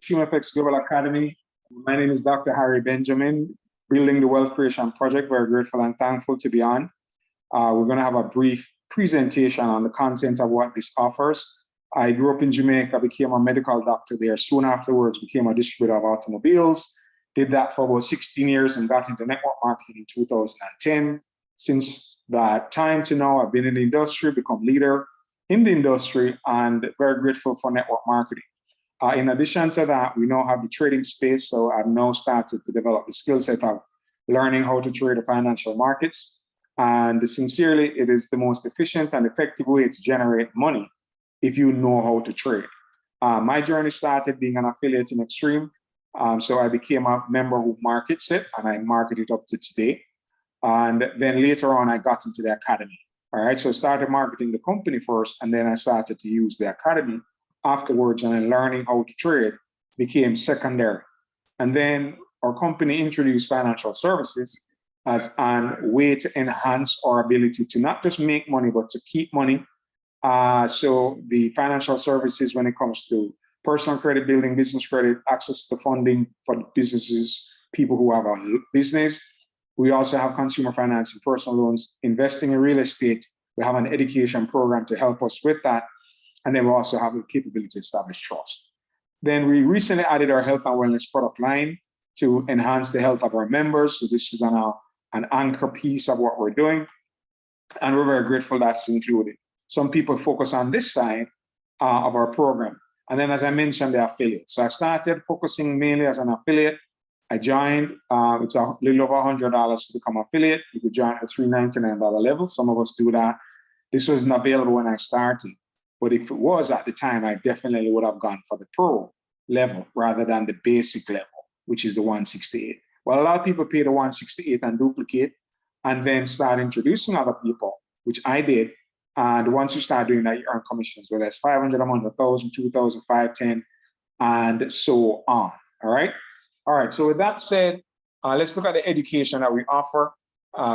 FX Global Academy. My name is Dr. Harry Benjamin, building the Wealth Creation Project. Very grateful and thankful to be on. We're going to have a brief presentation on the content of what this offers. I grew up in Jamaica, became a medical doctor there. Soon afterwards, became a distributor of automobiles. Did that for about 16 years and got into network marketing in 2010. Since that time to now, I've been in the industry, become leader in the industry, and very grateful for network marketing. In addition to that, we now have the trading space. So I've now started to develop the skill set of learning how to trade the financial markets. And sincerely, it is the most efficient and effective way to generate money if you know how to trade. My journey started being an affiliate in Extreme. So I became a member who markets it, and I market it up to today. And then later on, I got into the academy. All right, so I started marketing the company first, and then I started to use the academy afterwards, and then learning how to trade became secondary. And then our company introduced financial services as a way to enhance our ability to not just make money, but to keep money. So the financial services, when it comes to personal credit building, business credit, access to funding for businesses, people who have a business. We also have consumer financing, personal loans, investing in real estate. We have an education program to help us with that. And then we also have the capability to establish trust. Then we recently added our health and wellness product line to enhance the health of our members. So this is an anchor piece of what we're doing. And we're very grateful that's included. Some people focus on this side of our program. And then, as I mentioned, the affiliate. So I started focusing mainly as an affiliate. I joined, it's a little over $100 to become affiliate. You could join at the $399 level. Some of us do that. This wasn't available when I started, but if it was at the time, I definitely would have gone for the pro level rather than the basic level, which is the 168. Well, a lot of people pay the 168 and duplicate and then start introducing other people, which I did. And once you start doing that, you earn commissions, whether it's 500 a month, 1,000, 2,000, 510, and so on. All right. All right, so with that said, let's look at the education that we offer.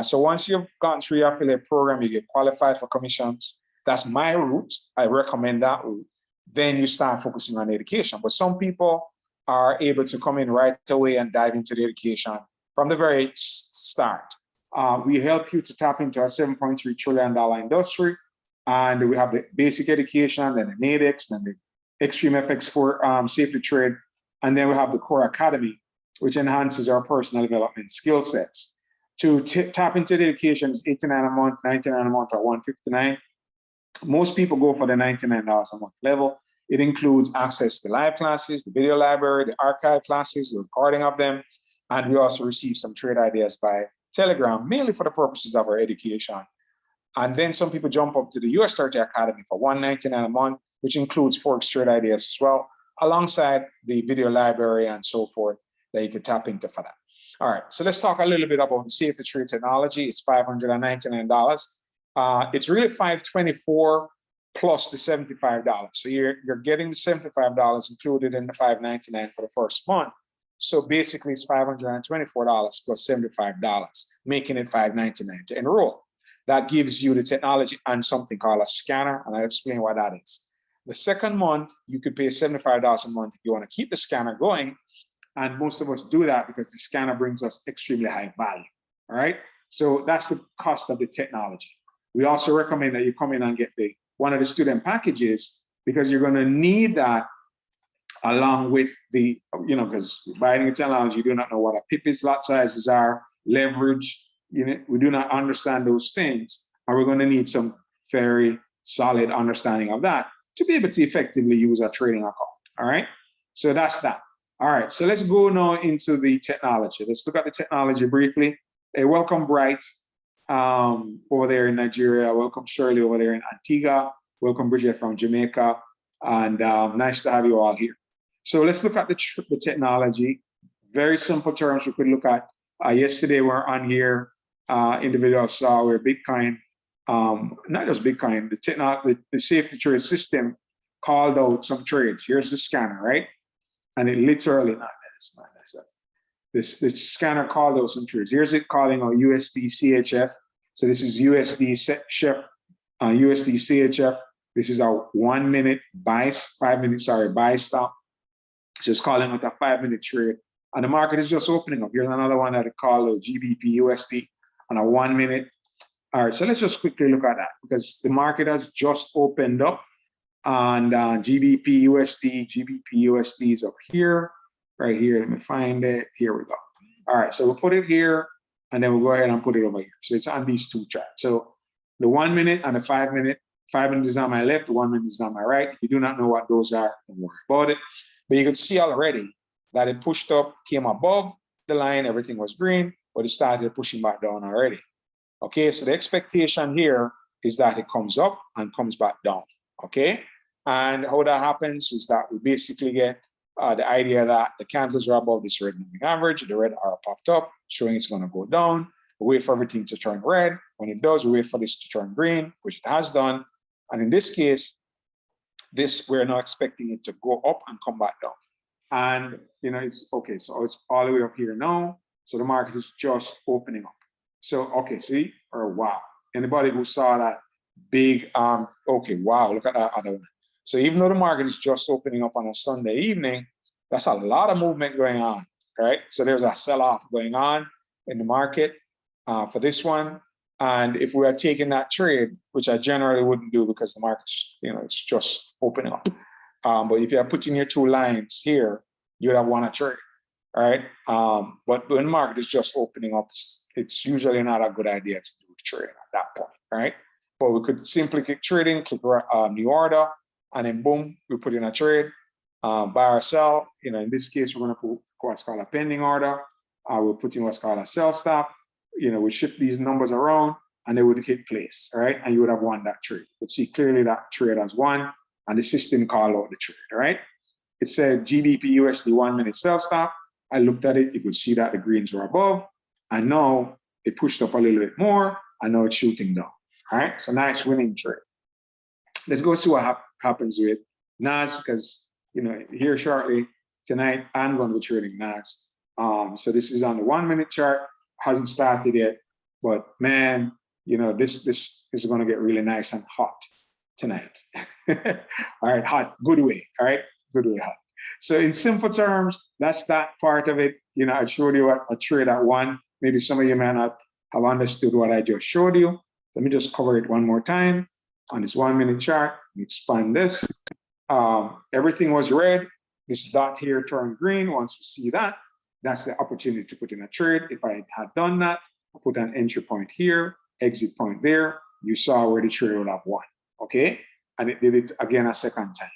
So once you've gotten through your affiliate program, you get qualified for commissions. That's my route. I recommend that route. Then you start focusing on education. But some people are able to come in right away and dive into the education from the very start. We help you to tap into a $7.3 trillion industry. And we have the basic education, then the NADEX, then the Extreme FX for safety trade. And then we have the Core Academy, which enhances our personal development skill sets. To tap into the education is $89 a month, $99 a month, or $159. Most people go for the $99 a month level. It includes access to live classes, the video library, the archive classes, the recording of them. And we also receive some trade ideas by Telegram, mainly for the purposes of our education. And then some people jump up to the US 30 Academy for $199 a month, which includes Forex trade ideas as well, alongside the video library and so forth that you can tap into for that. All right, so let's talk a little bit about the safety trade technology. It's $599. It's really $524 plus the $75. So you're getting the $75 included in the $599 for the first month. So basically it's $524 plus $75, making it $599 to enroll. That gives you the technology and something called a scanner, and I'll explain what that is. The second month, you could pay $75 a month if you want to keep the scanner going. And most of us do that because the scanner brings us extremely high value. All right. So that's the cost of the technology. We also recommend that you come in and get one of the student packages because you're going to need that along with the, because buying the technology, you do not know what a PIP is, lot sizes are, leverage. We do not understand those things. And we're going to need some very solid understanding of that to be able to effectively use a trading account. All right. So that's that. All right. So let's go now into the technology. Let's look at the technology briefly. Hey, welcome Bright over there in Nigeria. Welcome Shirley over there in Antigua. Welcome Bridget from Jamaica. And nice to have you all here. So let's look at the technology. Very simple terms we could look at. Yesterday we were on here. Individuals saw where Bitcoin, not just Bitcoin, the safety trade system called out some trades. Here's the scanner, right? And it literally, the scanner called out some trades. Here's it calling out USD CHF. So this is USD CHF. This is our 1 minute buy, 5 minutes, buy stop. Just calling out a 5-minute trade. And the market is just opening up. Here's another one that I call GBP USD on a 1 minute. All right, so let's just quickly look at that because the market has just opened up. And GBP USD is up here, right here. Let me find it. Here we go. All right, so we'll put it here, and then we'll go ahead and put it over here. So it's on these two charts. So the 1 minute and the 5 minute. 5 minutes is on my left, 1 minute is on my right. If you do not know what those are, don't worry about it. But you can see already that it pushed up, came above the line, everything was green, but it started pushing back down already. Okay, so the expectation here is that it comes up and comes back down. Okay, and how that happens is that we basically get the idea that the candles are above this red moving average, the red arrow popped up, showing it's going to go down. We wait for everything to turn red. When it does, we wait for this to turn green, which it has done. And in this case, we're now expecting it to go up and come back down. And it's okay. So it's all the way up here now. So the market is just opening up. So okay, see, or wow. Anybody who saw that big okay, wow, look at that other one. So even though the market is just opening up on a Sunday evening, that's a lot of movement going on, right? So there's a sell-off going on in the market for this one. And if we are taking that trade, which I generally wouldn't do because the market's, it's just opening up. But if you're putting your two lines here, you'd have won a trade, all right? But when the market is just opening up, it's usually not a good idea to do a trade at that point, right? But we could simply click trading, click new order, and then boom, we put in a trade, buy or sell. In this case, we're going to put what's called a pending order. We'll put in what's called a sell stop. We shift these numbers around and they would hit place, right? And you would have won that trade. You could see clearly that trade has won and the system called out the trade, right? It said GBP USD 1 minute sell stop. I looked at it, you could see that the greens were above and now it pushed up a little bit more and now it's shooting down, all right? So nice winning trade. Let's go see what happens with NAS because, here shortly tonight, I'm going to be trading NAS. So this is on the 1 minute chart. Hasn't started yet, but man, this is going to get really nice and hot tonight. All right, hot, good way. All right, good way hot. So in simple terms, that's that part of it. I showed you what a trade at one. Maybe some of you may not have understood what I just showed you. Let me just cover it one more time on this 1 minute chart. Expand this. Everything was red. This dot here turned green. Once you see that, that's the opportunity to put in a trade. If I had done that, I put an entry point here, exit point there. You saw where the trade would have won, okay? And it did it again a second time.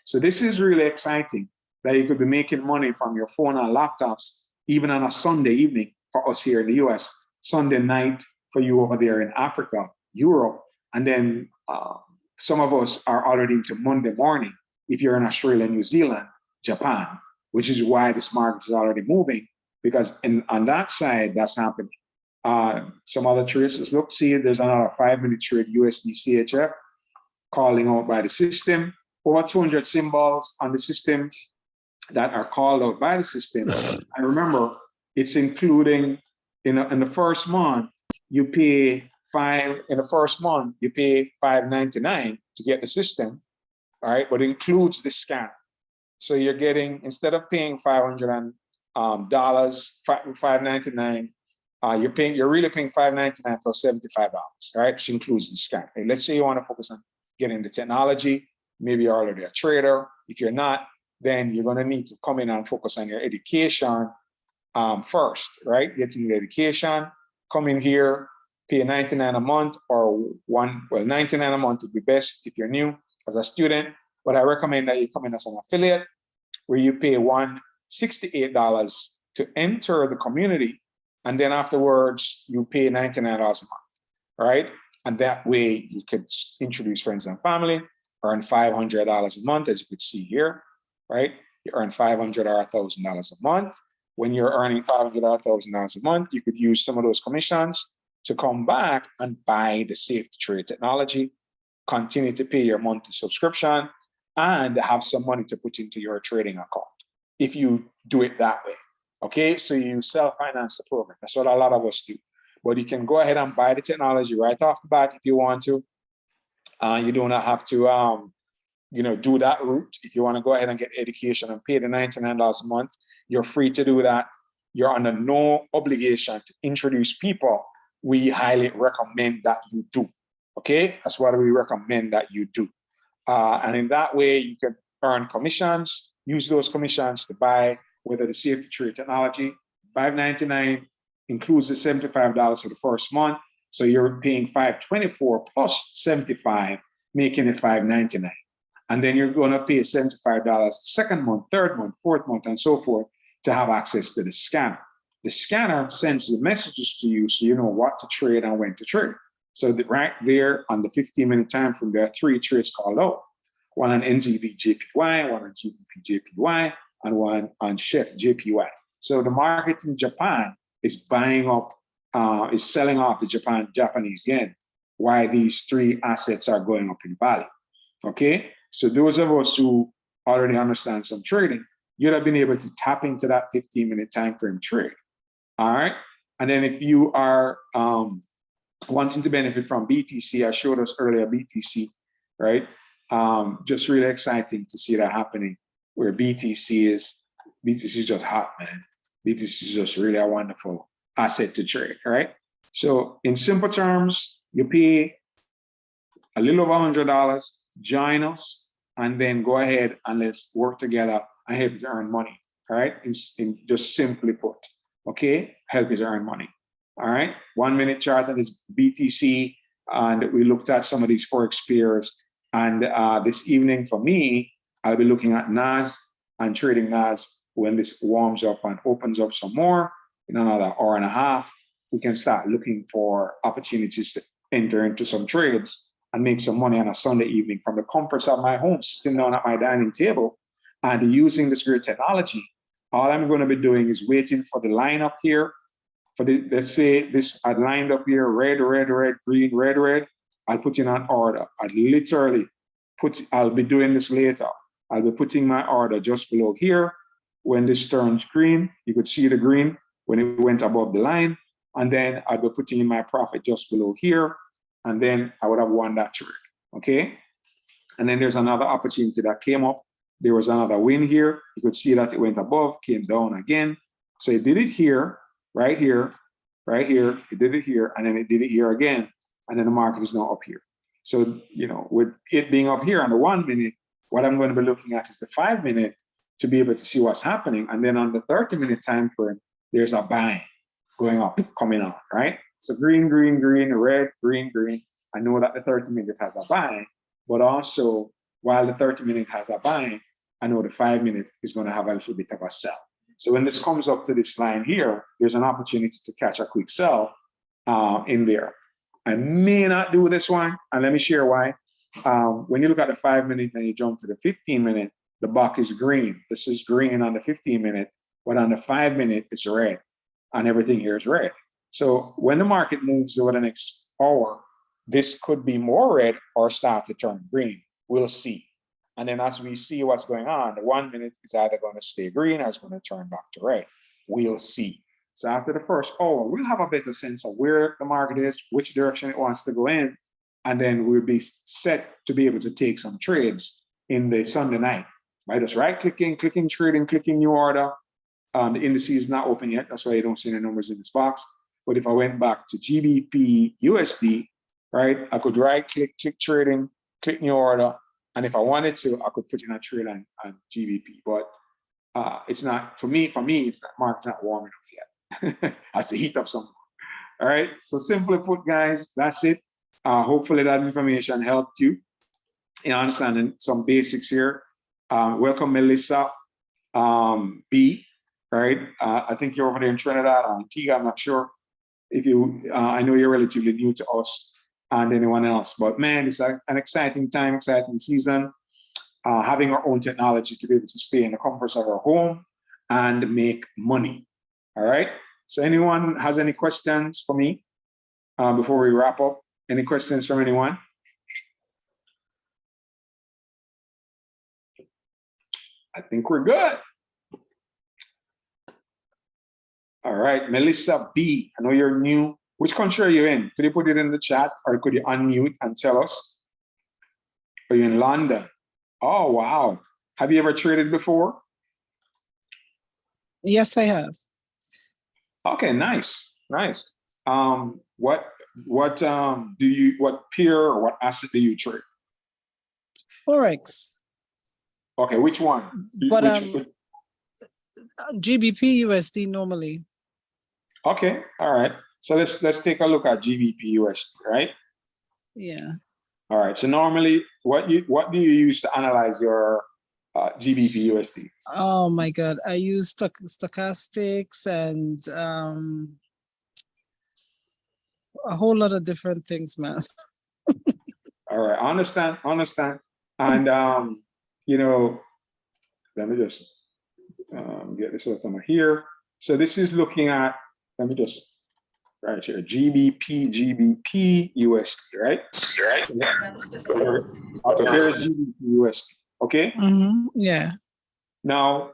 So this is really exciting that you could be making money from your phone and laptops, even on a Sunday evening for us here in the US, Sunday night for you over there in Africa, Europe, and then some of us are already into Monday morning if you're in Australia, New Zealand, Japan, which is why this market is already moving, because on that side, that's happening. Some other trades, look, see, there's another 5 minute trade, USD CHF, calling out by the system. Over 200 symbols on the system that are called out by the system. And remember, it's including, in the first month, you pay $5.99 to get the system, all right? But it includes the scan. So you're getting, instead of paying $500 $5.99, you're really paying $5.99 plus $75, right? Which includes the scan. Okay, let's say you want to focus on getting the technology. Maybe you're already a trader. If you're not, then you're going to need to come in and focus on your education first, right? Getting your education, come in here, pay $99 a month or $99 a month would be best if you're new as a student. But I recommend that you come in as an affiliate where you pay $168 to enter the community. And then afterwards, you pay $99 a month, right? And that way you could introduce friends and family, earn $500 a month, as you could see here, right? You earn $500 or $1,000 a month. When you're earning $500 or $1,000 a month, you could use some of those commissions to come back and buy the safe to trade technology, continue to pay your monthly subscription, and have some money to put into your trading account if you do it that way. Okay, so you self-finance the program. That's what a lot of us do. But you can go ahead and buy the technology right off the bat if you want to. You do not have to do that route. If you want to go ahead and get education and pay the $99 a month, you're free to do that. You're under no obligation to introduce people. We highly recommend that you do. Okay, that's what we recommend that you do. And in that way, you can earn commissions, use those commissions to buy whether the safety trade technology. $599 includes the $75 for the first month. So you're paying $524 plus $75, making it $599. And then you're going to pay $75 second month, third month, fourth month, and so forth to have access to the scanner. The scanner sends the messages to you so you know what to trade and when to trade. So right there on the 15-minute time frame, there are 3 trades called out. One on NZD JPY, one on GBP JPY, and one on Chef JPY. So the market in Japan is buying up, is selling off the Japanese yen, while these 3 assets are going up in value. Okay, so those of us who already understand some trading, you'd have been able to tap into that 15-minute time frame trade. All right, and then if you are wanting to benefit from BTC, I showed us earlier BTC, right? Just really exciting to see that happening, where BTC is just hot, man. BTC is just really a wonderful asset to trade, right? So in simple terms, you pay a little over $100, join us, and then go ahead and let's work together and help you to earn money, all right? In just simply put, okay? Help you to earn money, all right? 1 minute chart on this BTC, and we looked at some of these Forex pairs. And this evening for me, I'll be looking at NAS and trading NAS when this warms up and opens up some more in another hour and a half. We can start looking for opportunities to enter into some trades and make some money on a Sunday evening from the comforts of my home, sitting down at my dining table and using this great technology. All I'm going to be doing is waiting for the line up here. For the, let's say this, I lined up here, red, red, red, green, red, red. I'll put in an order. I'll be doing this later. I'll be putting my order just below here. When this turns green, you could see the green when it went above the line. And then I'll be putting in my profit just below here. And then I would have won that trade, okay? And then there's another opportunity that came up. There was another win here. You could see that it went above, came down again. So it did it here, right here, right here. It did it here, and then it did it here again. And then the market is now up here. So, with it being up here on the 1 minute, what I'm going to be looking at is the 5 minute to be able to see what's happening. And then on the 30-minute time frame, there's a buying going up, coming on, right? So green, green, green, red, green, green. I know that the 30-minute has a buying, but also while the 30-minute has a buying, I know the 5 minute is going to have a little bit of a sell. So when this comes up to this line here, there's an opportunity to catch a quick sell in there. I may not do this one, and let me share why. When you look at the 5 minute and you jump to the 15 minute, the buck is green. This is green on the 15 minute, but on the 5 minute, it's red, and everything here is red. So when the market moves over the next hour, this could be more red or start to turn green. We'll see. And then as we see what's going on, the 1 minute is either going to stay green or it's going to turn back to red. We'll see. So after the first hour, we'll have a better sense of where the market is, which direction it wants to go in, and then we'll be set to be able to take some trades in the Sunday night by just right-clicking, clicking trading, clicking new order. The indices is not open yet. That's why you don't see any numbers in this box. But if I went back to GBP USD, right, I could right-click, click trading, click new order, and if I wanted to, I could put in a trade on GBP. But it's not, for me, it's not, market's not warm enough yet. Has to heat up some. All right, so simply put, guys, that's it. Hopefully that information helped you in understanding some basics here. Welcome, Melissa B. Right, I think you're over there in Trinidad or Antigua. I'm not sure if you. I know you're relatively new to us and anyone else, but man, it's an exciting time, exciting season. Having our own technology to be able to stay in the comforts of our home and make money. All right. So anyone has any questions for me before we wrap up? Any questions from anyone? I think we're good. All right, Melissa B. I know you're new. Which country are you in? Could you put it in the chat or could you unmute and tell us? Are you in London? Oh, wow. Have you ever traded before? Yes, I have. Okay, nice, nice. What what peer or what asset do you trade? Forex. Okay, which one? But Which GBP USD normally. okay, all right. So let's take a look at GBP USD, right? Yeah. All right. So normally, what do you use to analyze your GBP USD? Oh my God. I use stochastics and a whole lot of different things, man. All right, understand. And you know, let me just get this up on here. So this is looking at, let me just right here, GBP USD, right? Right. Okay, here's GBP USD. Okay. Yeah. Now,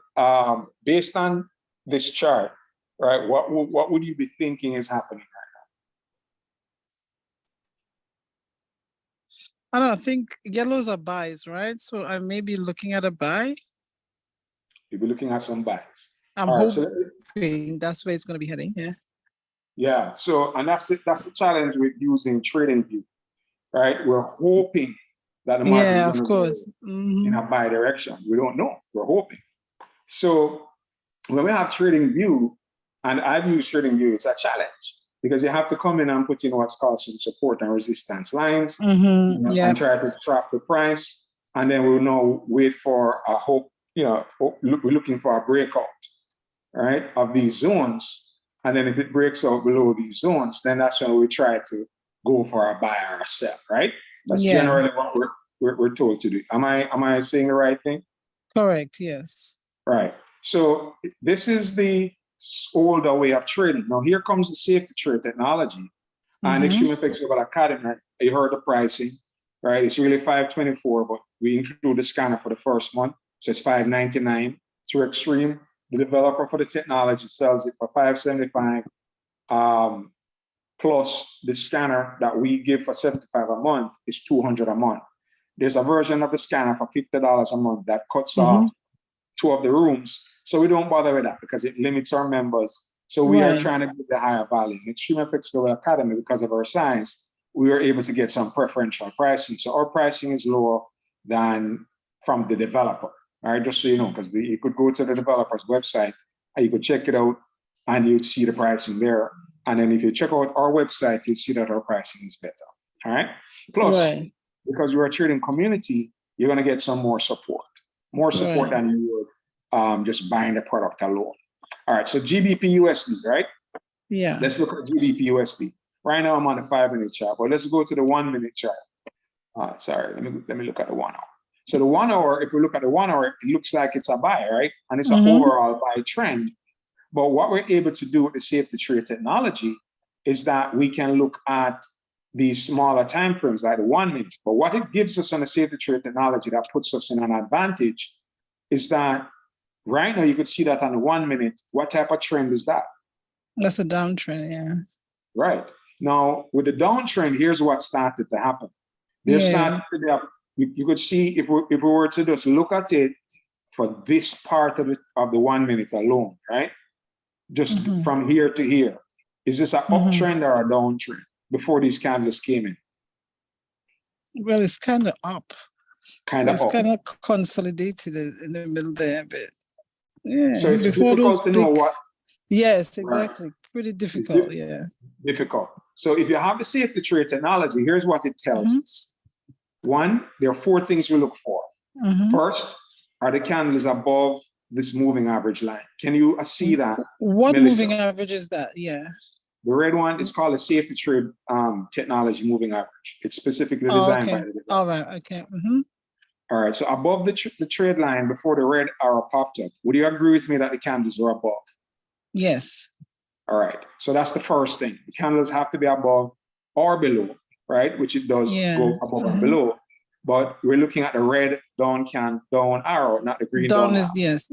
based on this chart, right, what would you be thinking is happening? I don't think yellows are buys, right? So I may be looking at a buy. You'll be looking at some buys. I'm All right, hoping that's where it's going to be heading. Yeah. yeah. So, and that's the challenge with using TradingView, right? We're hoping that the market is Yeah, going of to go course. in a buy direction. We don't know. We're hoping. So when we have TradingView, and I've used TradingView, it's a challenge because you have to come in and put in what's called some support and resistance lines, and try to trap the price, and then we'll know wait for a hope. We're looking for a breakout, right, of these zones, and then if it breaks out below these zones, then that's when we try to go for a buy or a sell, right? That's generally what we're told to do. Am I saying the right thing? Correct. Yes. Right. So this is the older way of trading. Now here comes the safe trade technology. And Extreme FX Global Academy, you heard the pricing, right? It's really $524, but we include the scanner for the first month. So it's $599 through Extreme. The developer for the technology sells it for $575, plus the scanner that we give for $75 a month is $200 a month. There's a version of the scanner for $50 a month that cuts off two of the rooms. So we don't bother with that because it limits our members. So we are trying to get the higher value. Extreme FX Global Academy, because of our size, we are able to get some preferential pricing. So our pricing is lower than from the developer. All right, just so you know, because you could go to the developer's website and you could check it out and you'd see the pricing there. And then if you check out our website, you'll see that our pricing is better. All right. Plus, because we're a trading community, you're going to get some more support than you would just buying the product alone. All right, so GBP USD, right? Yeah. Let's look at GBP USD. Right now I'm on the 5-minute chart, but let's go to the 1-minute chart. Sorry, let me look at the 1 hour. So the 1 hour, if we look at the 1 hour, it looks like it's a buy, right? And it's an overall buy trend. But what we're able to do with the safe to trade technology is that we can look at these smaller time frames like the 1 minute. But what it gives us on the safe to trade technology that puts us in an advantage is that right now you could see that on the 1 minute. What type of trend is that? That's a downtrend, yeah. Right. Now, with the downtrend, here's what started to happen. You could see if we were to just look at it for this part of the 1 minute alone, right? Just from here to here. Is this an uptrend or a downtrend before these candles came in? Well, it's kind of up. It's kind of consolidated in the middle there a bit. Yeah. So it's difficult to know what. Yes, exactly. Right. Pretty difficult, Difficult. So if you have the safe to trade technology, here's what it tells us. One, there are 4 things we look for. First, are the candles above this moving average line? Can you see that? What moving average is that? Yeah. The red one is called a safe to trade technology moving average. It's specifically designed by the developer. All right. Okay. All right. So above the trade line, before the red arrow popped up, would you agree with me that the candles were above? Yes. All right. So that's the first thing. The candles have to be above or below, right? Which it does go above and below. But we're looking at the red down arrow, not the green down arrow. Yes.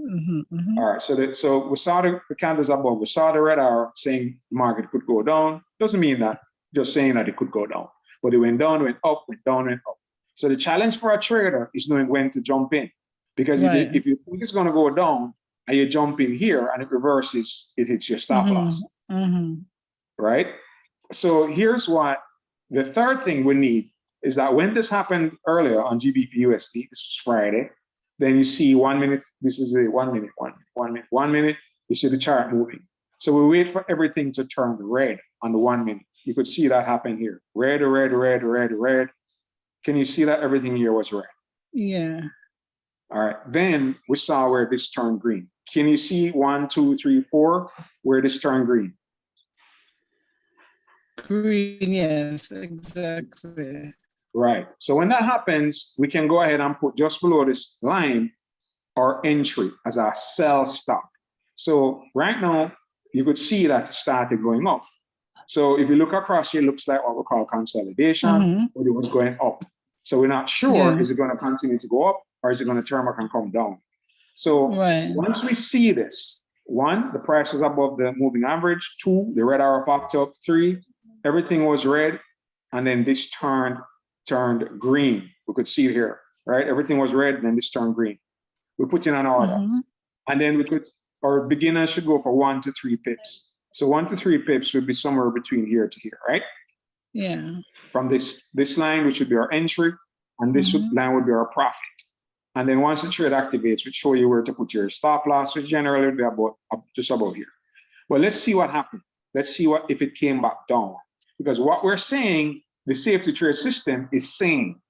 All right. So we saw the candles above. We saw the red arrow saying the market could go down. Doesn't mean that. Just saying that it could go down. But it went down, went up, went down, went up. So the challenge for a trader is knowing when to jump in. Because if you think it's going to go down and you jump in here and it reverses, it hits your stop loss. Right? So here's what the third thing we need is that when this happened earlier on GBP USD, this was Friday, then you see 1 minute, this is a 1 minute, 1 minute, 1 minute, 1 minute, you see the chart moving. So we wait for everything to turn red on the 1 minute. You could see that happen here. Red, red, red, red, red. Can you see that everything here was red? Yeah. All right. Then we saw where this turned green. Can you see 1, 2, 3, 4, where this turned green? Green, yes, exactly. Right. So when that happens, we can go ahead and put just below this line our entry as a sell stop. So right now, you could see that it started going up. So if you look across here, it looks like what we call consolidation, but it was going up. So we're not sure, is it going to continue to go up or is it going to turn back and come down? So once we see this, 1, the price was above the moving average. 2, the red arrow popped up. 3, everything was red. And then this turned green. We could see it here, right? Everything was red, and then this turned green. We put in an order. And then our beginner should go for 1 to 3 pips. So 1 to 3 pips would be somewhere between here to here, right? Yeah. From this line, which would be our entry, and this line would be our profit. And then once the trade activates, we show you where to put your stop loss, which generally would be just about here. Well, let's see what happened. Let's see if it came back down. Because what we're saying, the safety trade system is saying,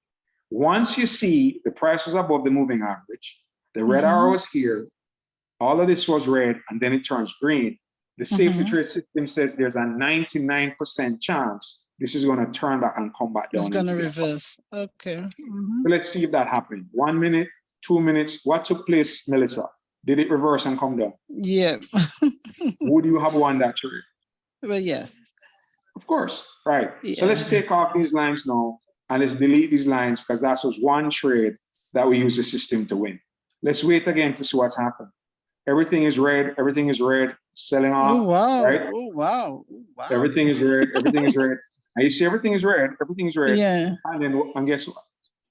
once you see the price is above the moving average, the red arrow is here, all of this was red, and then it turns green. The safety trade system says there's a 99% chance this is going to turn back and come back down. It's going to reverse. Okay. So let's see if that happened. 1 minute, 2 minutes. What took place, Melissa? Did it reverse and come down? Yeah. Would you have won that trade? Well, yes. Of course. Right. Yeah. So let's take off these lines now and let's delete these lines because that was one trade that we use the system to win. Let's wait again to see what's happened. Everything is red. Everything is red. Selling off. Oh, wow. Right? Oh, wow. Wow. Everything is red. Everything is red. And you see everything is red. Everything is red. Yeah. And guess what?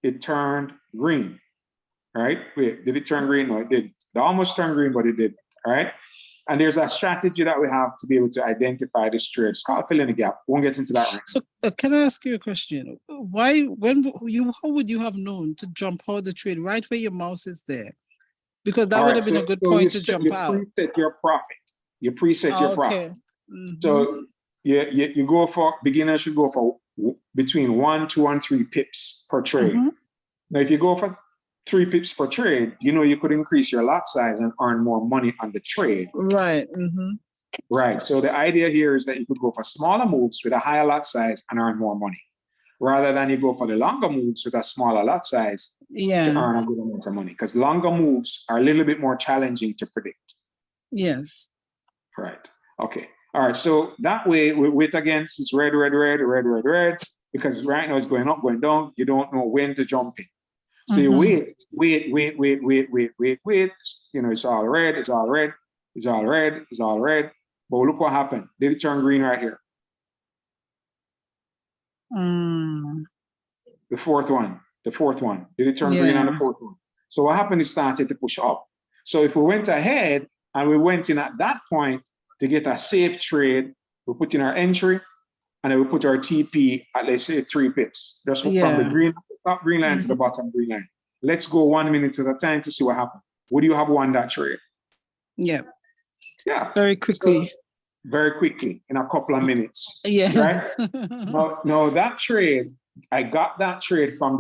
It turned green. Right? Wait, did it turn green? No, it did. It almost turned green, but it did. All right. And there's a strategy that we have to be able to identify this trade. It's called filling the gap. Won't get into that right now. So can I ask you a question? How would you have known to jump out the trade right where your mouse is there? Because that would have been a good point to jump out. You preset your profit. You preset your profit. So you go for, beginners should go for between 1, 2, and 3 pips per trade. Now, if you go for 3 pips per trade, you could increase your lot size and earn more money on the trade. Right. Right. So the idea here is that you could go for smaller moves with a higher lot size and earn more money, rather than you go for the longer moves with a smaller lot size to earn a good amount of money. Because longer moves are a little bit more challenging to predict. Yes. Right. Okay. All right. So that way, we wait again, since red, red, red, red, red, red, because right now it's going up, going down. You don't know when to jump in. So you wait. It's all red, it's all red, it's all red, it's all red. But look what happened. Did it turn green right here? The fourth one. Did it turn green on the fourth one? So what happened is started to push up. So if we went ahead and we went in at that point to get a safe trade, we put in our entry and then we put our TP at, let's say, 3 pips. Just from the top green line to the bottom green line. Let's go 1 minute at a time to see what happened. Would you have won that trade? Yeah. Yeah. Very quickly. So, very quickly, in a couple of minutes. Yeah. Right? No, that trade, I got that trade from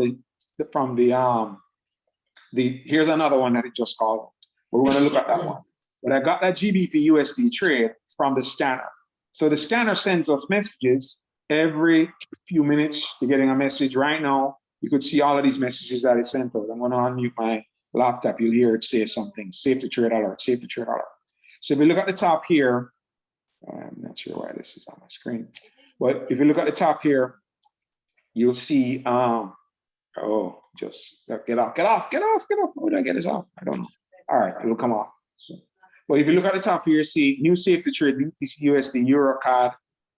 here's another one that it just called. We're going to look at that one. But I got that GBP USD trade from the scanner. So the scanner sends us messages every few minutes. You're getting a message right now. You could see all of these messages that it sent out. I'm going to unmute my laptop. You'll hear it say something. Save the trade alert, save the trade alert. So if you look at the top here, I'm not sure why this is on my screen, but if you look at the top here, you'll see, get off. How did I get this off? I don't know. All right, it will come off. So, but if you look at the top here, you see new safety trade, BTC USD, Euro card,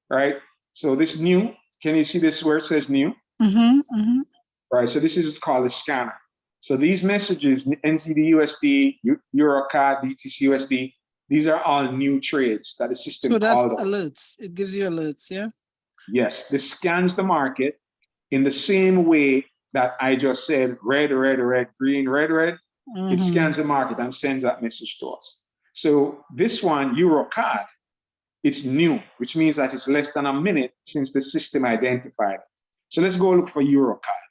right? So this new, can you see this where it says new? right? So this is called a scanner. So these messages, NZD/USD, EuroCAD, BTC/USD, these are all new trades that the system So that's called up. alerts. It gives you alerts, yeah? Yes, this scans the market in the same way that I just said, red, red, red, green, red, red. It scans the market and sends that message to us. So this one, EuroCAD, it's new, which means that it's less than a minute since the system identified. So let's go look for EuroCAD,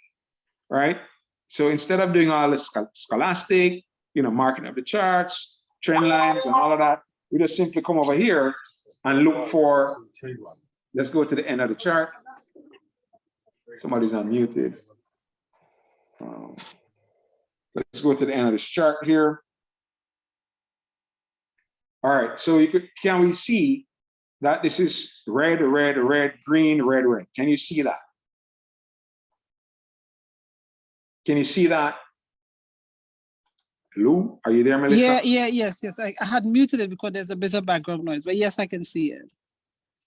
right? So instead of doing all the scholastic, marking up the charts, trend lines, and all of that, we just simply come over here and look for, let's go to the end of the chart. Somebody's unmuted. Let's go to the end of this chart here. All right, so can we see that this is red, red, red, green, red, red? Can you see that? Can you see that? Lou, are you there, Melissa? Yes. I had muted it because there's a bit of background noise, but yes, I can see it.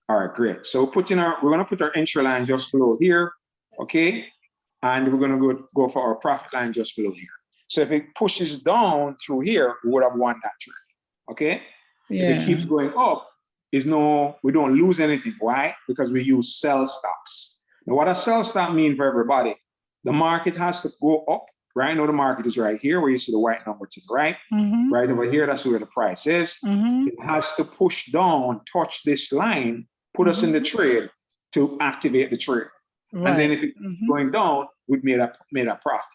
All right, great. So we're gonna put our entry line just below here, okay? And we're gonna go for our profit line just below here. So if it pushes down through here, we would have won that trade, okay? Yeah. If it keeps going up, we don't lose anything. Why? Because we use sell stops. Now, what does sell stop mean for everybody? The market has to go up. Right now, the market is right here where you see the white number to the right. Right over here, that's where the price is. It has to push down, touch this line, put us in the trade to activate the trade. Right. And then if it's going down, we've made a profit.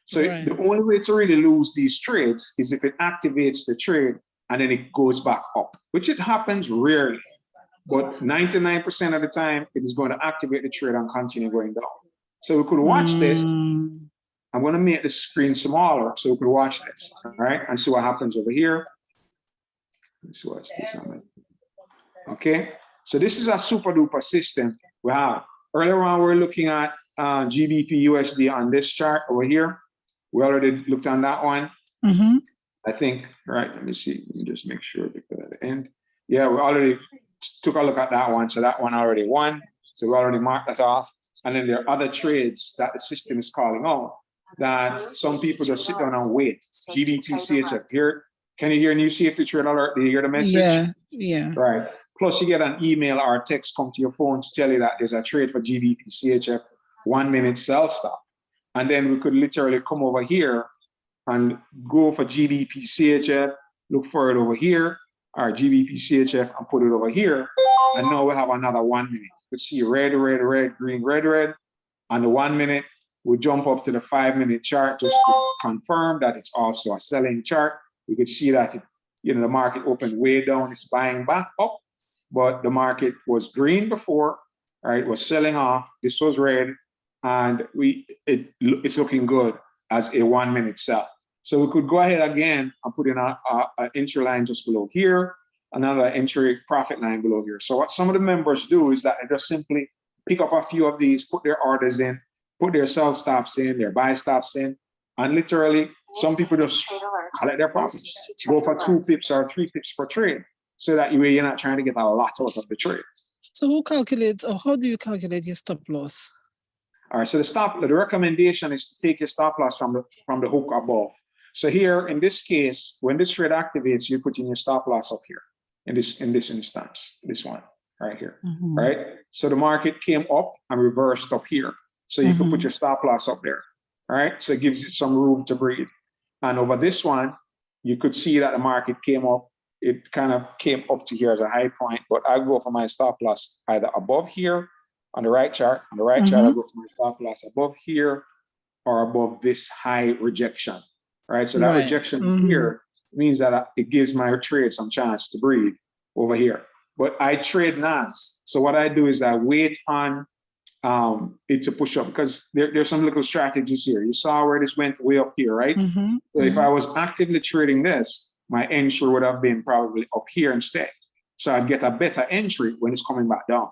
So the only way to really lose these trades is if it activates the trade and then it goes back up, which it happens rarely. But 99% of the time, it is going to activate the trade and continue going down. So we could watch this. I'm going to make the screen smaller so we could watch this, all right? And see what happens over here. Let's watch this. Okay, so this is a super duper system we have. Earlier on, we were looking at GBP USD on this chart over here. We already looked on that one. I think, right, let me see. Let me just make sure at the end. Yeah, we already took a look at that one. So that one already won. So we already marked that off. And then there are other trades that the system is calling out that some people just sit down and wait. GBP CHF here. Can you hear new safety trade alert? Do you hear the message? Yeah. Right. Plus you get an email or a text come to your phone to tell you that there's a trade for GBP CHF 1 minute sell stop. And then we could literally come over here and go for GBP CHF, look for it over here, or GBP CHF and put it over here. And now we have another 1 minute. You could see red, red, red, green, red, red. On the 1 minute, we jump up to the 5 minute chart just to confirm that it's also a selling chart. You could see that the market opened way down, it's buying back up, but the market was green before, right? It was selling off. This was red, and it's looking good as a 1 minute sell. So we could go ahead again and put in an entry line just below here, another entry profit line below here. So what some of the members do is that they just simply pick up a few of these, put their orders in, put their sell stops in, their buy stops in, and literally some people just collect their profits, go for 2 pips or 3 pips per trade, so that you're not trying to get a lot out of the trade. So who calculates, or how do you calculate your stop loss? All right, so the recommendation is to take your stop loss from the hook above. So here in this case, when this trade activates, you put in your stop loss up here in this instance, this one right here, right? So the market came up and reversed up here. So you can put your stop loss up there, all right? So it gives you some room to breathe. And over this one, you could see that the market came up. It kind of came up to here as a high point, but I go for my stop loss either above here on the right chart. On the right chart, I go for my stop loss above here or above this high rejection, right? So that rejection here means that it gives my trade some chance to breathe over here. But I trade NAS. So what I do is I wait on it to push up, because there's some little strategies here. You saw where this went way up here, right? So if I was actively trading this, my entry would have been probably up here instead. So I'd get a better entry when it's coming back down,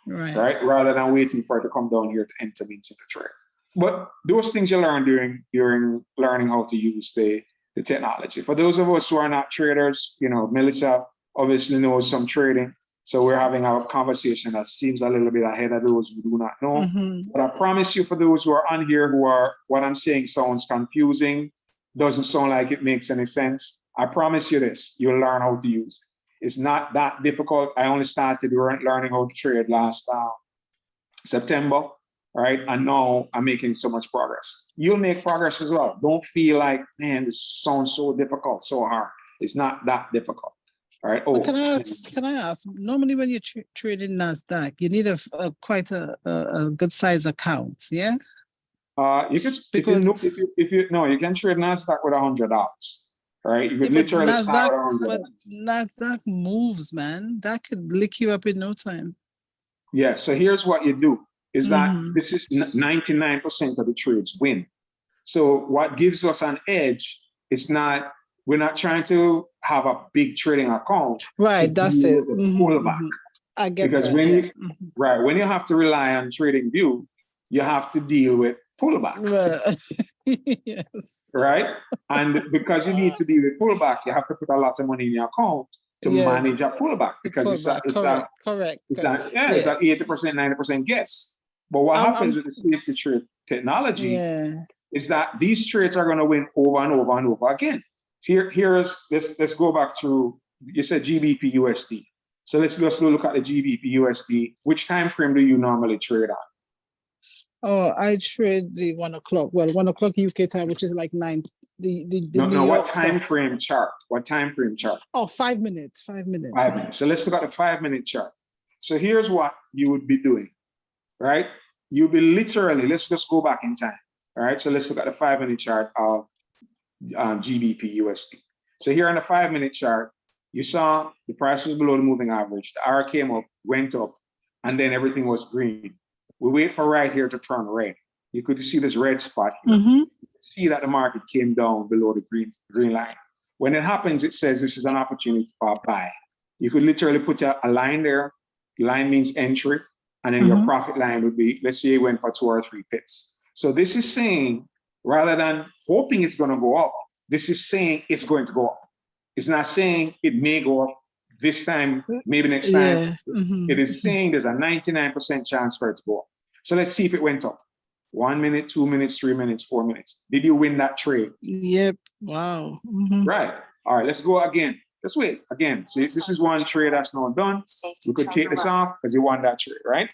right? Rather than waiting for it to come down here to enter me into the trade. But those things you learn during learning how to use the technology. For those of us who are not traders, Melissa obviously knows some trading. So we're having a conversation that seems a little bit ahead of those who do not know. But I promise you, for those who are on here who are, what I'm saying sounds confusing, doesn't sound like it makes any sense, I promise you this, you'll learn how to use it. It's not that difficult. I only started learning how to trade last September, right? And now I'm making so much progress. You'll make progress as well. Don't feel like, man, this sounds so difficult, so hard. It's not that difficult. All right. Oh, can I ask? Normally, when you trade in Nasdaq, you need quite a good size account, yeah. You can, if you no, you can trade Nasdaq with $100. Right? You could literally start with $100. But Nasdaq moves, man. That could lick you up in no time. Yeah. So here's what you do: is that this is 99% of the trades win. So what gives us an edge is not. We're not trying to have a big trading account. Right, that's it. Pullback. I get because that, when you when you have to rely on trading view, you have to deal with pullback. Yes. Right? And because you need to deal with pullback, you have to put a lot of money in your account to manage a pullback, because it's an 80%, 90% guess. But what happens with the safety trade technology is that these trades are going to win over and over and over again. Let's go back to, you said GBP USD. So let's just look at the GBP USD. Which time frame do you normally trade on? Oh, I trade the 1 o'clock. Well, 1 o'clock UK time, which is like 9. No, what time frame chart? What time frame chart? Oh, 5 minutes. 5 minutes. 5 minutes. So let's look at the 5-minute chart. So here's what you would be doing, right? You'll be literally, let's just go back in time. All right. So let's look at the 5-minute chart of GBP USD. So here on the 5-minute chart, you saw the price was below the moving average. The R came up, went up, and then everything was green. We wait for right here to turn red. You could see this red spot here. You see that the market came down below the green line. When it happens, it says this is an opportunity for a buy. You could literally put a line there. The line means entry, and then your profit line would be, let's say it went for 2 or 3 pips. So this is saying, rather than hoping it's going to go up, this is saying it's going to go up. It's not saying it may go up this time, maybe next time. It is saying there's a 99% chance for it to go up. So let's see if it went up. 1 minute, 2 minutes, 3 minutes, 4 minutes. Did you win that trade? Yep. Wow. Right. All right, let's go again. Let's wait again. So this is one trade that's not done. We could take this off because you won that trade, right?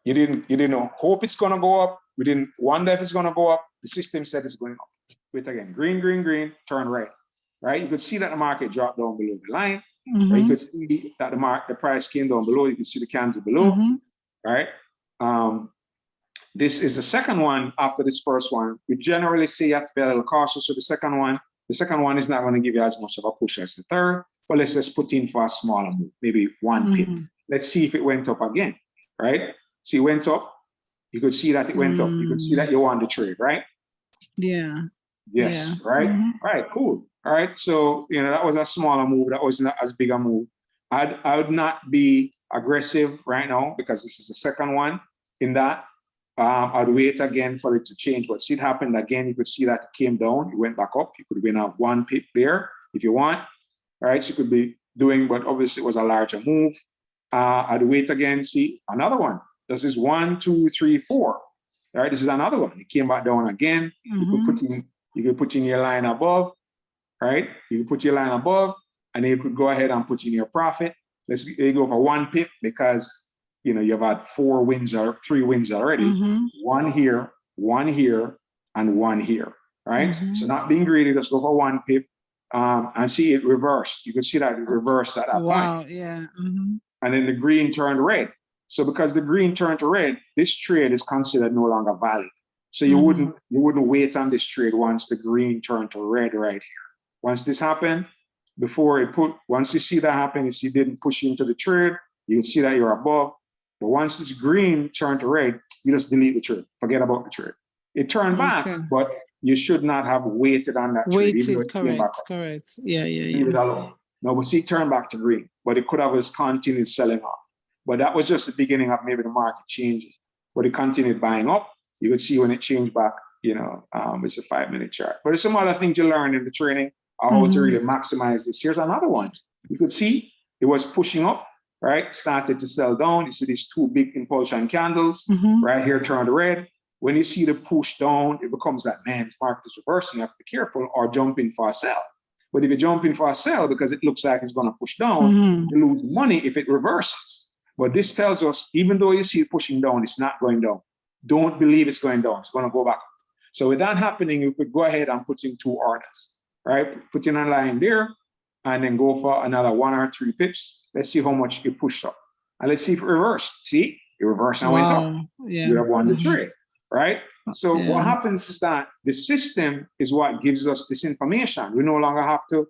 You didn't hope it's gonna go up. We didn't wonder if it's gonna go up. The system said it's going up. Wait again. Green, green, green, turn red. Right? You could see that the market dropped down below the line. Right? You could see that the price came down below. You could see the candle below. Right? This is the second one after this first one. We generally say you have to be a little cautious with the second one. The second one is not going to give you as much of a push as the third, but let's just put in for a smaller move, maybe 1 pip. Let's see if it went up again, right? So it went up. You could see that it went up. You could see that you won the trade, right? Yeah. Yes, right? All right, cool. All right, so, that was a smaller move. That was not as big a move. I would not be aggressive right now because this is the second one in that. I'd wait again for it to change. But see, it happened again. You could see that it came down. It went back up. You could win out 1 pip there if you want. All right, so you could be doing, but obviously it was a larger move. I'd wait again. See, another one. This is 1, 2, 3, 4. All right, this is another one. It came back down again. You could put in your line above. Right? You can put your line above, and then you could go ahead and put in your profit. Let's go for 1 pip because you've had 4 wins or 3 wins already. 1 here, 1 here, and 1 here. Right? So not being greedy, just go for 1 pip and see it reversed. You could see that it reversed at that point. Wow, yeah. And then the green turned red. So because the green turned to red, this trade is considered no longer valid. So you wouldn't wait on this trade once the green turned to red right here. Once this happened, once you see that happen, if you didn't push into the trade, you would see that you're above. But once this green turned to red, you just delete the trade. Forget about the trade. It turned back, but you should not have waited on that trade. Correct. Yeah. Leave it alone. No, but see, it turned back to green, but it could have just continued selling off. But that was just the beginning of maybe the market changing. But it continued buying up. You could see when it changed back, it's a 5-minute chart. But there's some other things you learn in the training. How to really maximize this. Here's another one. You could see it was pushing up, right? Started to sell down. You see these two big impulsion candles right here turned red. When you see the push down, it becomes that, man, this market is reversing. You have to be careful or jump in for a sell. But if you jump in for a sell because it looks like it's going to push down, you lose money if it reverses. But this tells us, even though you see it pushing down, it's not going down. Don't believe it's going down. It's going to go back. So with that happening, you could go ahead and put in 2 orders, right? Put in a line there and then go for another 1 or 3 pips. Let's see how much it pushed up. And let's see if it reversed. See, it reversed and went up. Yeah. You have won the trade, right? So what happens is that the system is what gives us this information. We no longer have to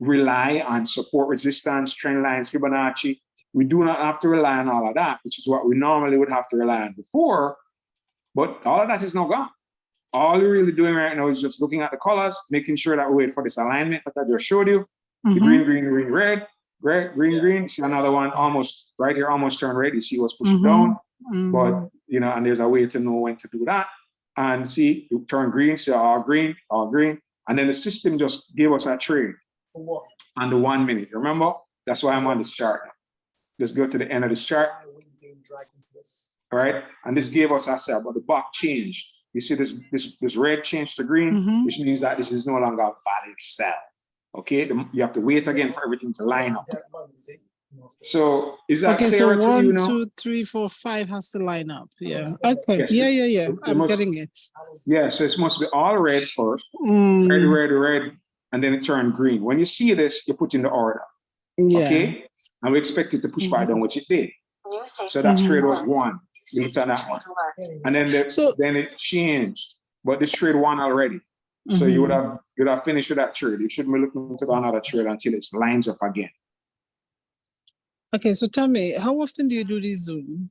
rely on support resistance, trend lines, Fibonacci. We do not have to rely on all of that, which is what we normally would have to rely on before. But all of that is now gone. All you're really doing right now is just looking at the colors, making sure that we wait for this alignment that I just showed you. The green, green, green, red, red, green, green. See another one almost right here, almost turned red. You see what's pushing down. But, you know, and there's a way to know when to do that. And see, you turn green, see all green, all green. And then the system just gave us a trade on the 1 minute. Remember? That's why I'm on this chart. Let's go to the end of this chart. All right. And this gave us a sell, but the box changed. You see this red changed to green, which means that this is no longer a valid sell. Okay. You have to wait again for everything to line up. So is that okay? Clearer So 1, to you now? 2, 3, 4, 5 has to line up. Yeah. Okay. Yes, Yeah. I'm getting it. Yeah. So it must be all red first. Red, red, red, and then it turned green. When you see this, you put in the order. Yeah. Okay. And we expect it to push back down, which it did. So that trade was 1. You looked at that one. And then then it changed. But this trade won already. So you'd have finished with that trade. You shouldn't be looking to another trade until it lines up again. Okay, so tell me, how often do you do these Zoom?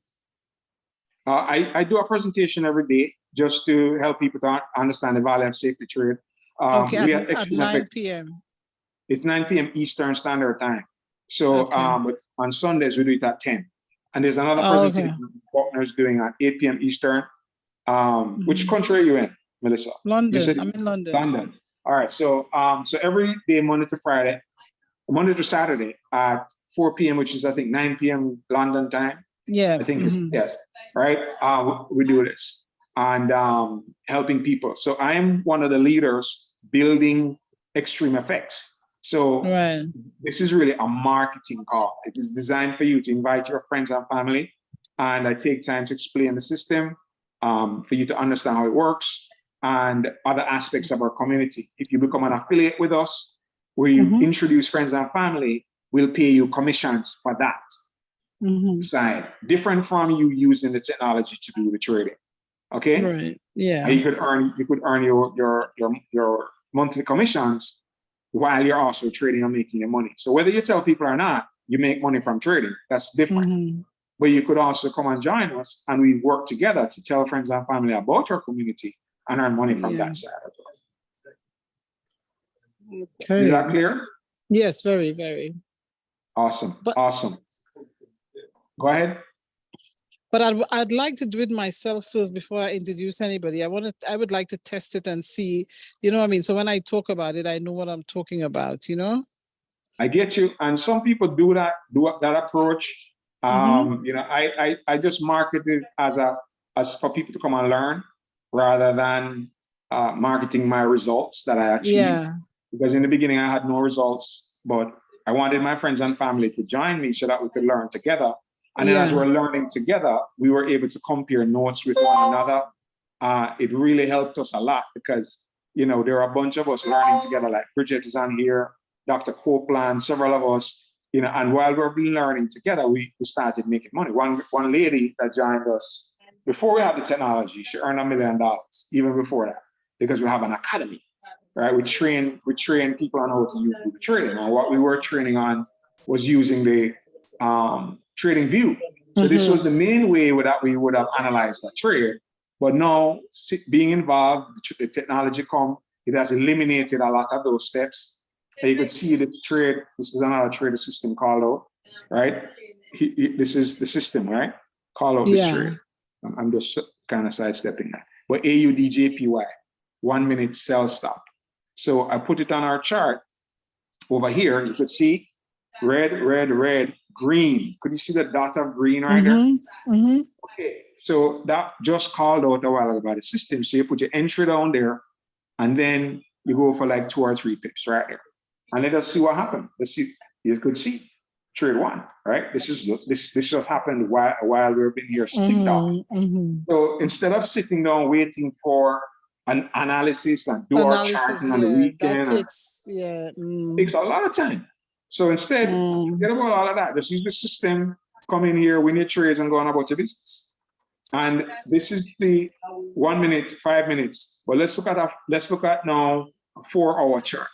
I do a presentation every day just to help people to understand the value of safety trade. Okay, we at 9 p.m. It's 9 p.m. Eastern Standard Time. So on Sundays, we do it at 10. And there's another presentation partners doing at 8 p.m. Eastern. Which country are you in, Melissa? London. I'm in London. London. All right. So so every day, Monday to Saturday at 4 p.m., which is I think 9 p.m. London time. Yeah. I think yes. Right. We do this and helping people. So I am one of the leaders building Extreme Effects. So this is really a marketing call. It is designed for you to invite your friends and family. And I take time to explain the system for you to understand how it works and other aspects of our community. If you become an affiliate with us, where you introduce friends and family, we'll pay you commissions for that side. Different from you using the technology to do the trading. Okay? Right. Yeah. And you could earn your monthly commissions while you're also trading and making your money. So whether you tell people or not, you make money from trading. That's different. But you could also come and join us and we work together to tell friends and family about our community and earn money from that side as well. Okay. Is that clear? Yes, very, very. Awesome. Awesome. Go ahead. But I'd like to do it myself first before I introduce anybody. I would like to test it and see, you know what I mean? So when I talk about it, I know what I'm talking about, you know? I get you. And some people do that approach. You know, I just market it as for people to come and learn rather than marketing my results that I achieved. Yeah. Because in the beginning I had no results, but I wanted my friends and family to join me so that we could learn together. And then as we're learning together, we were able to compare notes with one another. It really helped us a lot because, you know, there are a bunch of us learning together, like Bridget is on here, Dr. Copeland, several of us, you know, and while we're learning together, we started making money. One lady that joined us, before we had the technology, she earned $1 million, even before that, because we have an academy, right? We train people on how to use the trading. And what we were training on was using the trading view. So this was the main way that we would have analyzed that trade. But now, being involved, the technology it has eliminated a lot of those steps. And you could see the trade. This is another trader system called out, right? This is the system, right? Call out this trade. I'm just kind of sidestepping that. But AUDJPY, 1 minute sell stop. So I put it on our chart over here. You could see red, green. Could you see the dot of green right there? Okay, so that just called out a while ago by the system. So you put your entry down there, and then you go for like 2 or 3 pips right there. And let us see what happened. Let's see. You could see trade one, right? This just happened while we've been here sitting down. So instead of sitting down waiting for an analysis and do our charting on the weekend, that takes a lot of time. So instead, forget about all of that. Just use the system, come in here, win your trades, and go on about your business. And this is the 1 minute, 5 minutes. But let's look at now a 4-hour chart.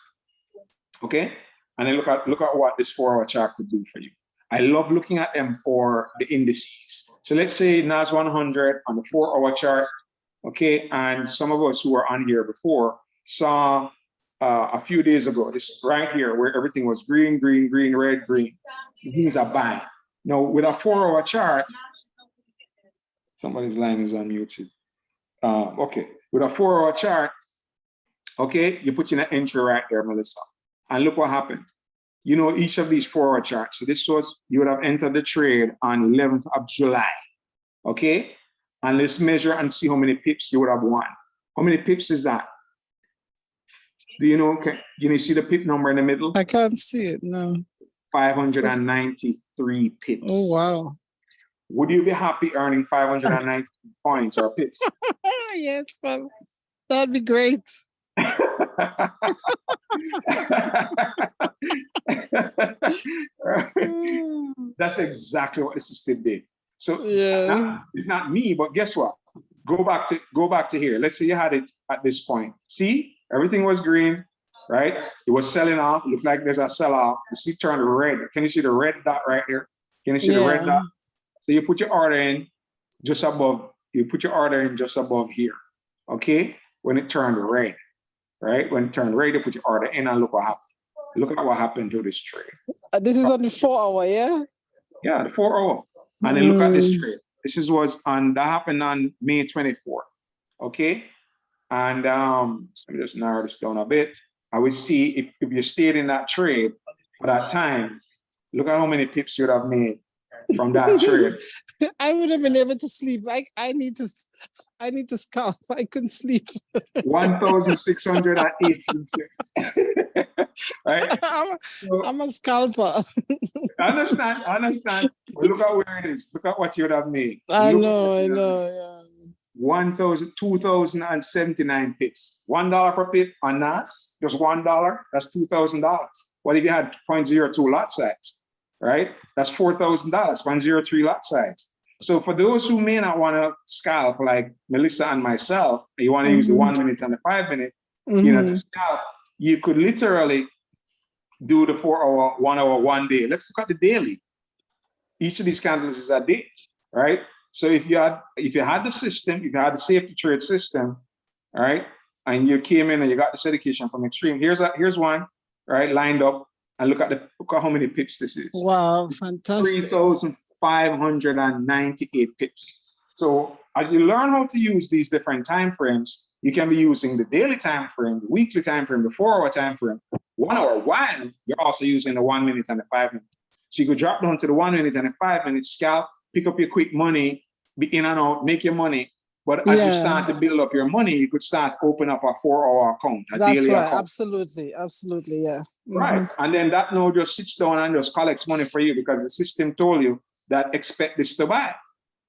Okay? And then look at what this 4-hour chart could do for you. I love looking at them for the indices. So let's say NAS 100 on the 4-hour chart. Okay, and some of us who were on here before saw a few days ago, this right here where everything was green, red, green. These are buying. Now with a 4-hour chart, somebody's line is unmuted. Okay, with a 4-hour chart, okay, you put in an entry right there, Melissa, and look what happened. You know, each of these 4-hour charts. So this was, you would have entered the trade on 11th of July, okay? And let's measure and see how many pips you would have won. How many pips is that? Do you know, can you see the pip number in the middle? I can't see it, no. 593 pips. Oh, wow. Would you be happy earning 590 points or pips? Yes, well, that'd be great. That's exactly what the system did. So yeah, it's not me, but guess what? Go back to here. Let's say you had it at this point. See, everything was green, right? It was selling off. It looked like there's a sell-off. You see, turn red. Can you see the red dot right here? Can you see the red dot? So you put your order in just above. You put your order in just above here. Okay, when it turned red, right? When it turned red, you put your order in and look what happened. Look at what happened to this trade. This is on the 4-hour, yeah? Yeah, the 4-hour. And then look at this trade. That happened on May 24th. Okay. And let me just narrow this down a bit. I would see if you stayed in that trade for that time, look at how many pips you would have made from that trade. I would have been able to sleep. I need to scalp. I couldn't sleep. 1,618 pips. Right? I'm a scalper. I understand. But look at where it is. Look at what you would have made. I know, yeah. 2,079 pips. $1 per pip on NAS, just $1, that's $2,000. What if you had 0.02 lot size, right? That's $4,000, 0.03 lot size. So for those who may not want to scalp like Melissa and myself, you want to use the 1 minute and the 5 minute, to scalp, you could literally do the 4-hour, 1 hour, 1 day. Let's look at the daily. Each of these candles is a day, right? So if you had the system, if you had the safety trade system, all right, and you came in and you got this education from Extreme, here's one, right, lined up, and look at how many pips this is. Wow, fantastic. 3,598 pips. So as you learn how to use these different time frames, you can be using the daily time frame, the weekly time frame, the 4-hour time frame, 1 hour, while you're also using the 1 minute and the 5 minute. So you could drop down to the 1 minute and the 5 minute, scalp, pick up your quick money, be in and out, make your money. But as you start to build up your money, you could start open up a 4-hour account, daily account. Absolutely, yeah. Right, and then that now just sits down and just collects money for you because the system told you that expect this to buy.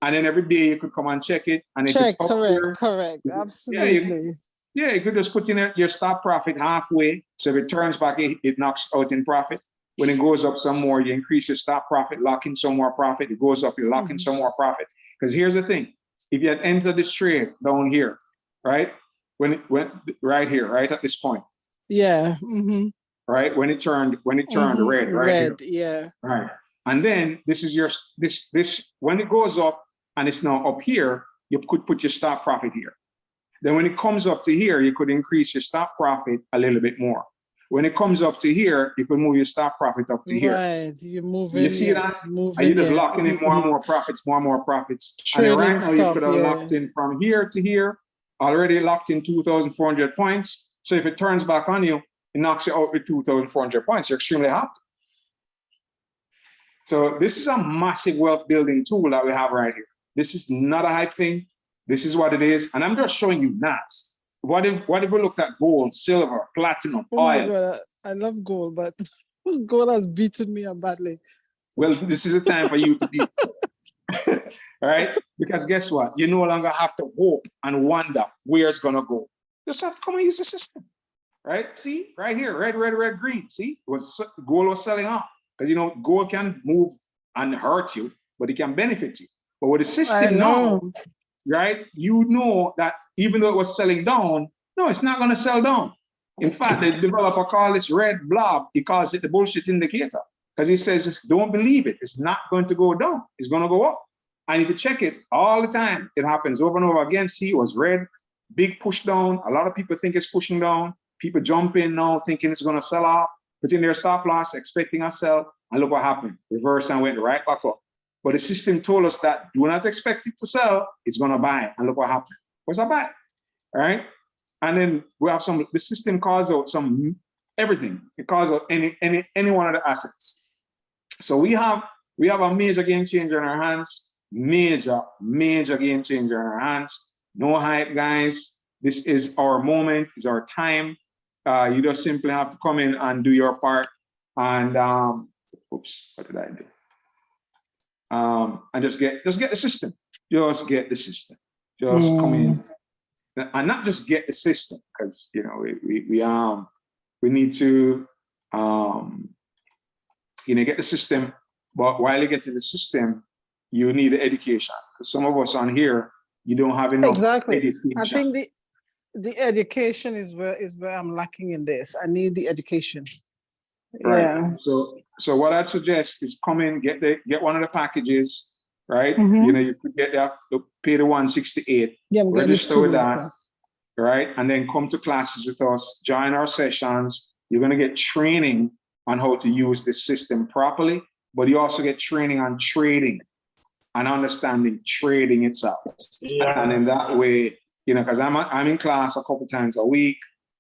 And then every day you could come and check it. And if it's up correct, absolutely. You could just put in your stop profit halfway. So if it turns back, it knocks out in profit. When it goes up some more, you increase your stop profit, lock in some more profit. It goes up, you lock in some more profit. Because here's the thing. If you had entered this trade down here, right? When it went right here, right at this point. Yeah. Right? When it turned red, right? Red, yeah. Right. And then this is this when it goes up and it's now up here, you could put your stop profit here. Then when it comes up to here, you could increase your stop profit a little bit more. When it comes up to here, you could move your stop profit up to here. Right, you're moving. You see that? Are you just locking in more and more profits, more and more profits? Trading and right now you could have yeah. locked in from here to here, already locked in 2,400 points. So if it turns back on you, it knocks you out with 2,400 points. You're extremely happy. So this is a massive wealth building tool that we have right here. This is not a hype thing. This is what it is. And I'm just showing you NATs. What if we looked at gold, silver, platinum, Oh my oil? God, I love gold, but gold has beaten me up badly. Well, this is a time for you to be, right? Because guess what? You no longer have to hope and wonder where it's going to go. You just have to come and use the system, right? See, right here, red, red, red, green. See, gold was selling off. Because, you know, gold can move and hurt you, but it can benefit you. But with the system now, right, you know that even though it was selling down, no, it's not going to sell down. In fact, the developer calls this red blob, he calls it the bullshit indicator. Because he says, don't believe it. It's not going to go down. It's going to go up. And if you check it all the time, it happens over and over again. See, it was red, big push down. A lot of people think it's pushing down. People jump in now thinking it's going to sell off, put in their stop loss, expecting a sell. And look what happened. Reverse and went right back up. But the system told us that do not expect it to sell. It's going to buy. And look what happened. What's a buy? All right. And then we have the system calls out everything. It calls out any one of the assets. So we have a major game changer in our hands, major game changer in our hands. No hype, guys. This is our moment, it's our time. You just simply have to come in and do your part. And oops, what did I do? And just get the system. Just get the system. Just come in. And not just get the system, because you know we need to get the system, but while you get to the system, you need the education. Because some of us on here, you don't have enough education. I think the education is where I'm lacking in this. I need the education. Right. Yeah. So what I'd suggest is come in, get one of the packages, right? You know, you could get that, pay the 168, register with that, right? And then come to classes with us, join our sessions. You're going to get training on how to use the system properly, but you also get training on trading and understanding trading itself. Yeah. And in that way, you know, because I'm in class a couple times a week,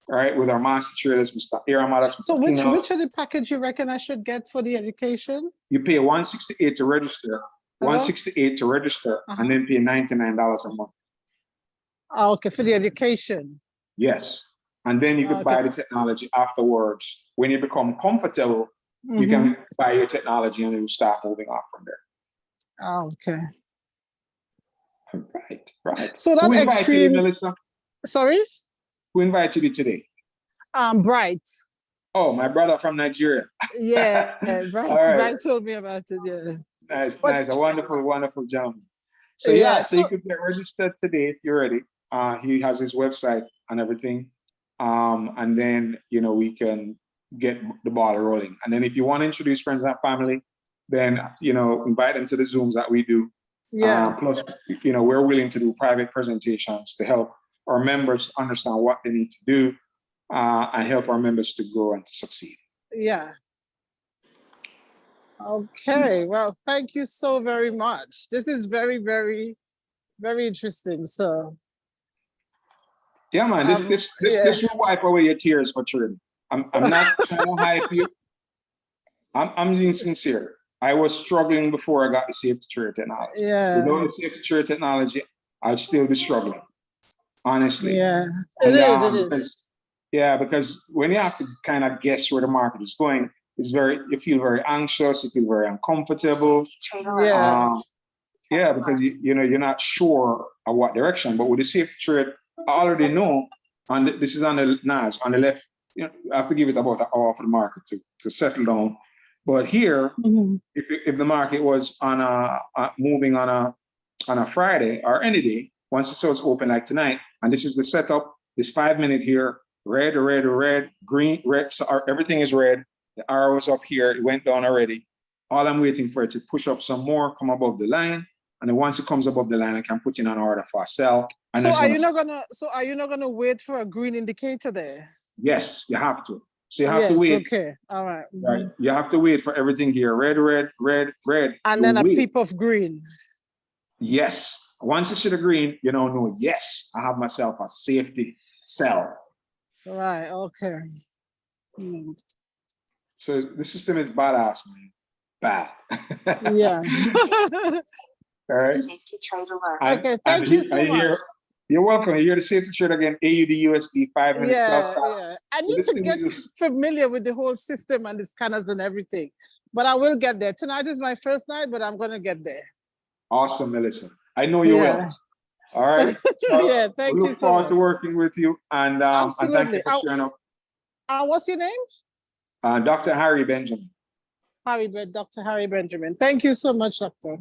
right, with our master traders, Mr. Iramadas. So which of the package you reckon I should get for the education? You pay $168 to register, $168 to register, and then pay $99 a month. Oh, okay, for the education. Yes. And then you can buy the technology afterwards. When you become comfortable, you can buy your technology and you start moving off from there. Oh, okay. Right. So that extreme. You, Melissa? Sorry? Who invited you today? Bright. Oh, my brother from Nigeria. Yeah, Bright told me about it. Yeah. Nice. A wonderful gentleman. So so you could get registered today if you're ready. He has his website and everything. And then, you know, we can get the ball rolling. And then if you want to introduce friends and family, then, you know, invite them to the Zooms that we do. Yeah. Plus, you know, we're willing to do private presentations to help our members understand what they need to do and help our members to grow and to succeed. Yeah. Okay. Well, thank you so very much. This is very, very, very interesting. So. Yeah, man, this will wipe away your tears for trading. I'm not trying to hype you. I'm being sincere. I was struggling before I got the safe to trade technology. Yeah. Without the safe to trade technology, I'd still be struggling. Honestly. Yeah. It is. Yeah, because when you have to kind of guess where the market is going, you feel very anxious, you feel very uncomfortable. Yeah. Because you know you're not sure of what direction. But with the safe trade, I already know, this is on the NAS, on the left, you know, I have to give it about an hour for the market to settle down. But here, if the market was moving on a Friday or any day, once it starts open like tonight, and this is the setup, this 5 minute here, red, green, red, so everything is red. The arrow is up here, it went down already. All I'm waiting for it to push up some more, come above the line. And then once it comes above the line, I can put in an order for a sell. And so are you not gonna wait for a green indicator there? Yes, you have to. So you have to wait. Okay. All right. Right. You have to wait for everything here. Red. And then a peep of green. Yes. Once you see the green, you know, yes, I have myself a safety sell. Right. Okay. So the system is badass, man. bad. Yeah. All right. Safety trade alert. Okay, thank you so much. You're welcome. You're the safety trade again. AUD USD 5 minutes. Yeah. I need to get familiar with the whole system and the scanners and everything, but I will get there. Tonight is my first night, but I'm gonna get there. Awesome, Melissa. I know you will. All right. So yeah, thank you so much. Look forward to working with you, and thank you for sharing up. What's your name? Dr. Harry Benjamin. Dr. Harry Benjamin. Thank you so much, Doctor.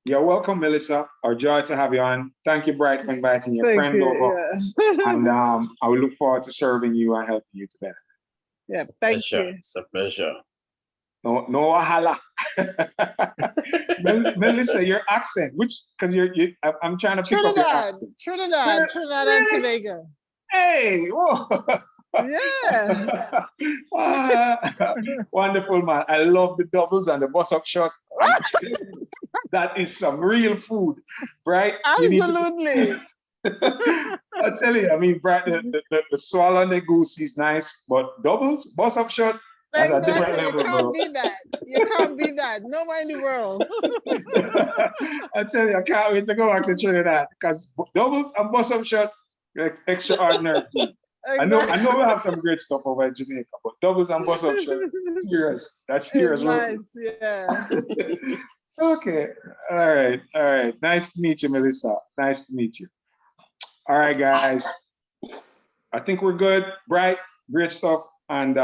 You're welcome, Melissa. Our joy to have you on. Thank you, Bright, for inviting your friend over. Yeah. And I will look forward to serving you and helping you to better. Yeah, thank you. It's a pleasure. No wahala. Melissa, your accent, because I'm trying to pick up your accent. Trinidad and Tobago. Hey, whoa. Yeah. Wonderful, man. I love the doubles and the bus up shot. That is some real food, right? Absolutely. I tell you, I mean, Brad, the swallow and the goose is nice, but doubles, bus up shot, that's a different level, bro. You can't be that. Nowhere in the world. I tell you, I can't wait to go back to Trinidad because doubles and bus up shot, extraordinary food. Exactly. I know we have some great stuff over in Jamaica, but doubles and bus up shot, serious. That's serious. Nice, yeah. Okay. All right. Nice to meet you, Melissa. Nice to meet you. All right, guys. I think we're good. Bright, great stuff. And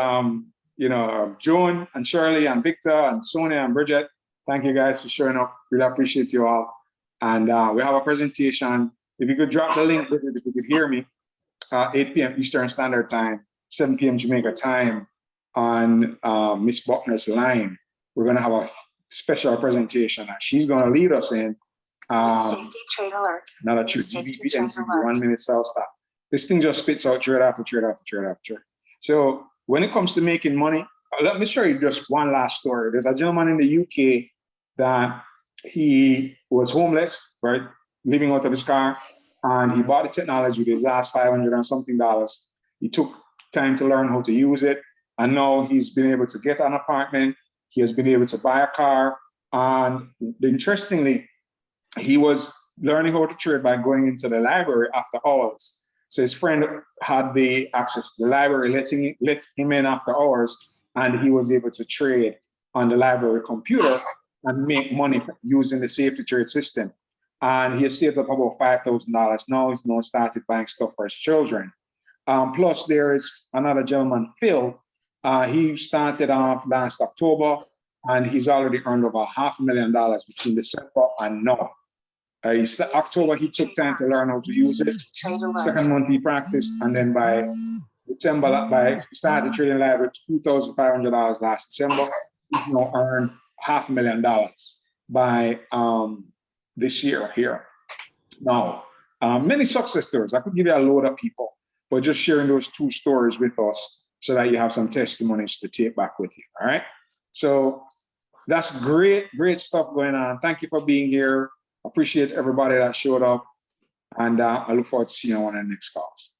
Joan and Shirley and Victor and Sonia and Bridget, thank you guys for showing up. Really appreciate you all. And we have a presentation. If you could drop the link, if you could hear me, 8 p.m. Eastern Standard Time, 7 p.m. Jamaica time on Miss Buckner's line. We're going to have a special presentation that she's going to lead us in. Safety trade alert. Not a true DVP 1 minute sell stop. This thing just spits out trade after trade after trade after trade. So when it comes to making money, let me show you just one last story. There's a gentleman in the UK that he was homeless, right? Living out of his car, and he bought the technology with his last $500 and something. He took time to learn how to use it, and now he's been able to get an apartment. He has been able to buy a car, and interestingly, he was learning how to trade by going into the library after hours. So his friend had the access to the library, let him in after hours, and he was able to trade on the library computer and make money using the safety trade system. And he has saved up about $5,000. Now he's started buying stuff for his children. Plus, there is another gentleman, Phil. He started off last October, and he's already earned over $500,000 between December and now. October, he took time to learn how to use it. Second month, he practiced, and then by December, he started trading live with $2,500 last December. He's now earned $500,000 by this year here. Now, many success stories. I could give you a load of people, but just sharing those two stories with us so that you have some testimonies to take back with you. All right. So that's great stuff going on. Thank you for being here. Appreciate everybody that showed up, and I look forward to seeing you on the next calls.